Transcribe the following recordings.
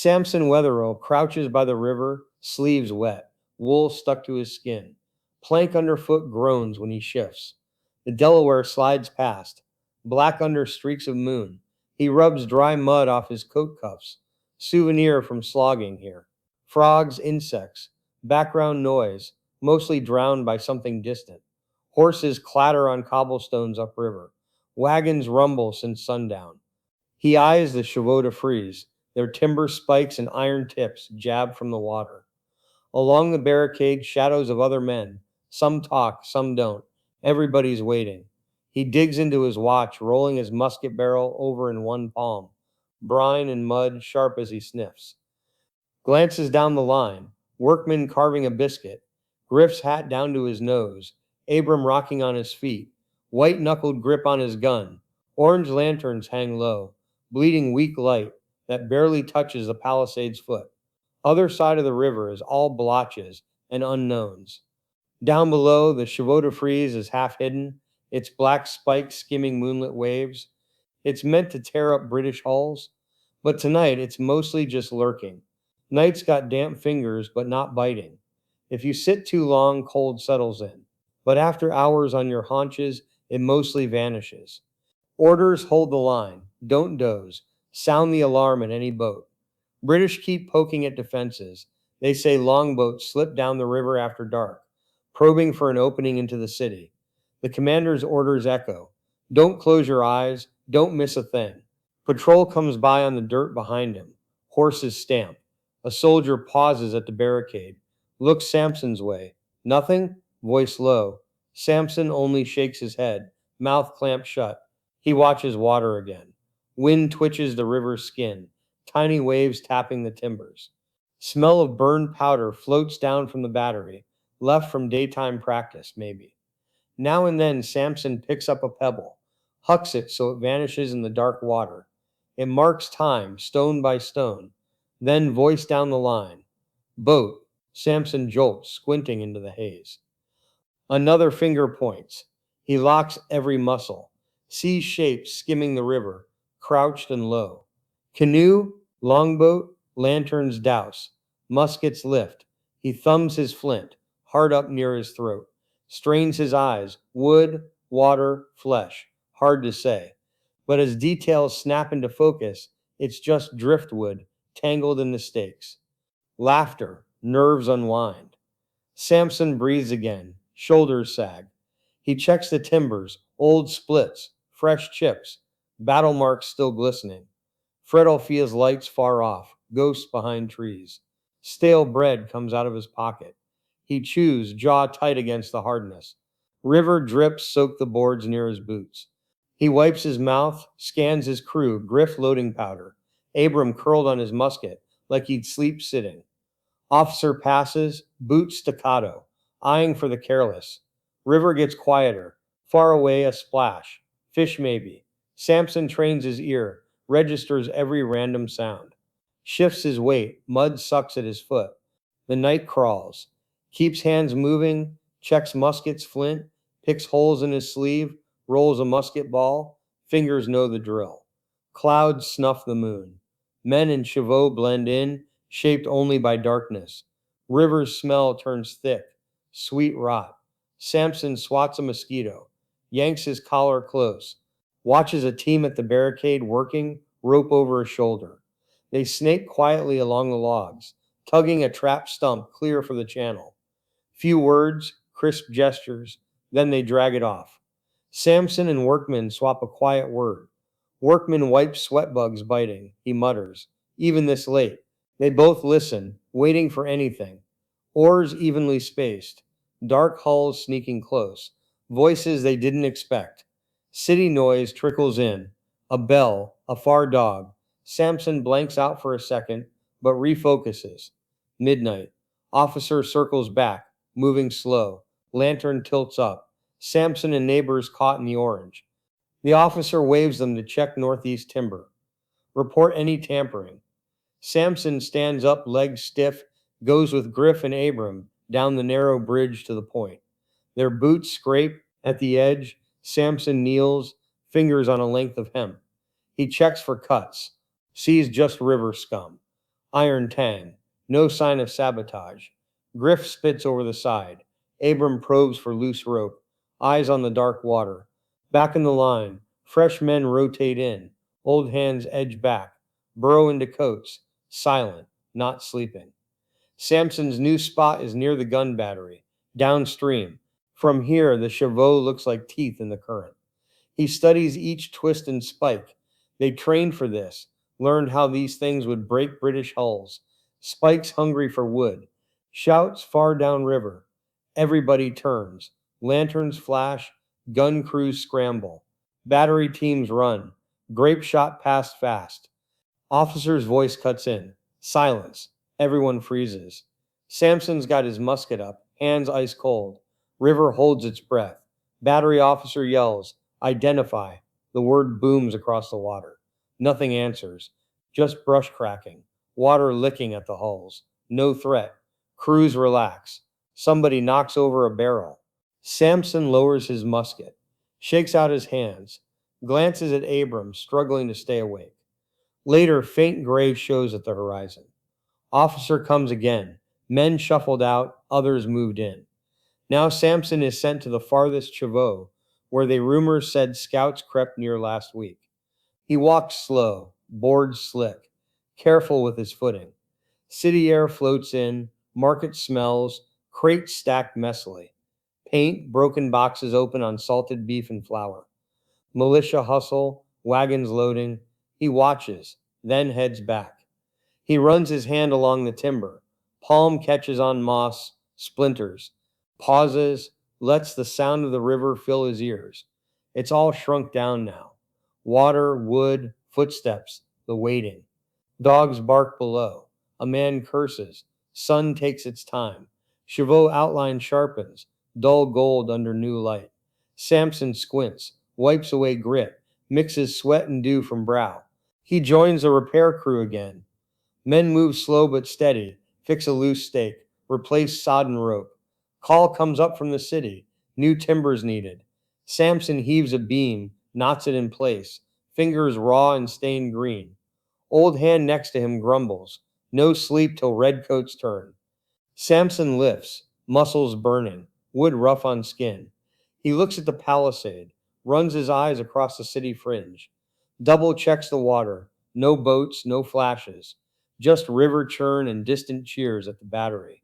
Samson Wetherell crouches by the river, sleeves wet, wool stuck to his skin. Plank underfoot groans when he shifts. The Delaware slides past, black under streaks of moon. He rubs dry mud off his coat cuffs, souvenir from slogging here. Frogs, insects, background noise, mostly drowned by something distant. Horses clatter on cobblestones upriver. Wagons rumble since sundown. He eyes the Chevaux-de-Frise, their timber spikes and iron tips jab from the water. Along the barricade, shadows of other men. Some talk, some don't. Everybody's waiting. He digs into his watch, rolling his musket barrel over in one palm. Brine and mud sharp as he sniffs. Glances down the line. Workman carving a biscuit. Griff's hat down to his nose. Abram rocking on his feet. White-knuckled grip on his gun. Orange lanterns hang low, bleeding weak light that barely touches the palisade's foot. Other side of the river is all blotches and unknowns. Down below, the Chevaux-de-Frise is half hidden, its black spikes skimming moonlit waves. It's meant to tear up British hulls, but tonight it's mostly just lurking. Night's got damp fingers, but not biting. If you sit too long, cold settles in. But after hours on your haunches, it mostly vanishes. Orders hold the line. Don't doze. Sound the alarm at any boat. British keep poking at defenses. They say longboats slip down the river after dark, probing for an opening into the city. The commander's orders echo. Don't close your eyes. Don't miss a thing. Patrol comes by on the dirt behind him. Horses stamp. A soldier pauses at the barricade. Looks Samson's way. Nothing? Voice low. Samson only shakes his head, mouth clamped shut. He watches water again. Wind twitches the river's skin, tiny waves tapping the timbers. Smell of burned powder floats down from the battery, left from daytime practice, maybe. Now and then Samson picks up a pebble, hucks it so it vanishes in the dark water. It marks time, stone by stone, then voice down the line. Boat. Samson jolts, squinting into the haze. Another finger points. He locks every muscle. Sees shapes skimming the river, crouched and low. Canoe, longboat, lanterns douse. Muskets lift. He thumbs his flint, hard up near his throat. Strains his eyes. Wood, water, flesh. Hard to say. But as details snap into focus, it's just driftwood, tangled in the stakes. Laughter, nerves unwind. Samson breathes again, shoulders sag. He checks the timbers, old splits, fresh chips, battle marks still glistening. Frettel feels lights far off, ghosts behind trees. Stale bread comes out of his pocket. He chews, jaw tight against the hardness. River drips soak the boards near his boots. He wipes his mouth, scans his crew, Griff loading powder. Abram curled on his musket, like he'd sleep sitting. Officer passes, boot staccato, eyeing for the careless. River gets quieter. Far away, a splash. Fish maybe. Samson trains his ear, registers every random sound. Shifts his weight, mud sucks at his foot. The night crawls. Keeps hands moving, checks musket's flint, picks holes in his sleeve, rolls a musket ball. Fingers know the drill. Clouds snuff the moon. Men and Chevaux blend in, shaped only by darkness. River's smell turns thick, sweet rot. Samson swats a mosquito, yanks his collar close, watches a team at the barricade working, rope over a shoulder. They snake quietly along the logs, tugging a trap stump clear for the channel. Few words, crisp gestures, then they drag it off. Samson and Workman swap a quiet word. Workman wipes sweat bugs biting. He mutters, even this late. They both listen, waiting for anything. Oars evenly spaced. Dark hulls sneaking close. Voices they didn't expect. City noise trickles in. A bell, a far dog. Samson blanks out for a second, but refocuses. Midnight. Officer circles back, moving slow. Lantern tilts up. Samson and neighbors caught in the orange. The officer waves them to check northeast timber. Report any tampering. Samson stands up, legs stiff, goes with Griff and Abram down the narrow bridge to the point. Their boots scrape at the edge. Samson kneels, fingers on a length of hemp. He checks for cuts, sees just river scum. Iron tang. No sign of sabotage. Griff spits over the side. Abram probes for loose rope. Eyes on the dark water. Back in the line. Fresh men rotate in. Old hands edge back. Burrow into coats. Silent. Not sleeping. Samson's new spot is near the gun battery. Downstream. From here, the Chevaux looks like teeth in the current. He studies each twist and spike. They trained for this, learned how these things would break British hulls. Spikes hungry for wood. Shouts far downriver. Everybody turns. Lanterns flash. Gun crews scramble. Battery teams run. Grape shot past fast. Officer's voice cuts in. Silence. Everyone freezes. Samson's got his musket up, hands ice cold. River holds its breath. Battery officer yells, Identify. The word booms across the water. Nothing answers. Just brush cracking. Water licking at the hulls. No threat. Crews relax. Somebody knocks over a barrel. Samson lowers his musket, shakes out his hands, glances at Abram, struggling to stay awake. Later, faint gray shows at the horizon. Officer comes again. Men shuffled out, others moved in. Now Samson is sent to the farthest Chevaux, where they rumors said scouts crept near last week. He walks slow, boards slick, careful with his footing. City air floats in, market smells, crates stacked messily. Paint, broken boxes open on salted beef and flour. Militia hustle, wagons loading. He watches, then heads back. He runs his hand along the timber. Palm catches on moss, splinters. Pauses, lets the sound of the river fill his ears. It's all shrunk down now. Water, wood, footsteps, the waiting. Dogs bark below. A man curses. Sun takes its time. Chevaux outline sharpens, dull gold under new light. Samson squints, wipes away grit, mixes sweat and dew from brow. He joins the repair crew again. Men move slow but steady, fix a loose stake, replace sodden rope. Call comes up from the city, new timbers needed. Samson heaves a beam, knots it in place, fingers raw and stained green. Old hand next to him grumbles, no sleep till redcoats turn. Samson lifts, muscles burning, wood rough on skin. He looks at the palisade, runs his eyes across the city fringe. Double checks the water, no boats, no flashes. Just river churn and distant cheers at the battery.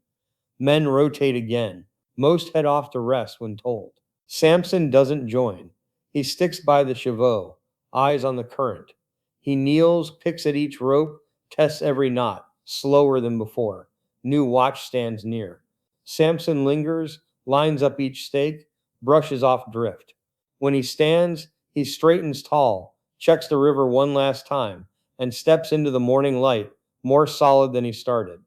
Men rotate again. Most head off to rest when told. Samson doesn't join. He sticks by the Chevaux, eyes on the current. He kneels, picks at each rope, tests every knot, slower than before. New watch stands near. Samson lingers, lines up each stake, brushes off drift. When he stands, he straightens tall, checks the river one last time, and steps into the morning light, more solid than he started.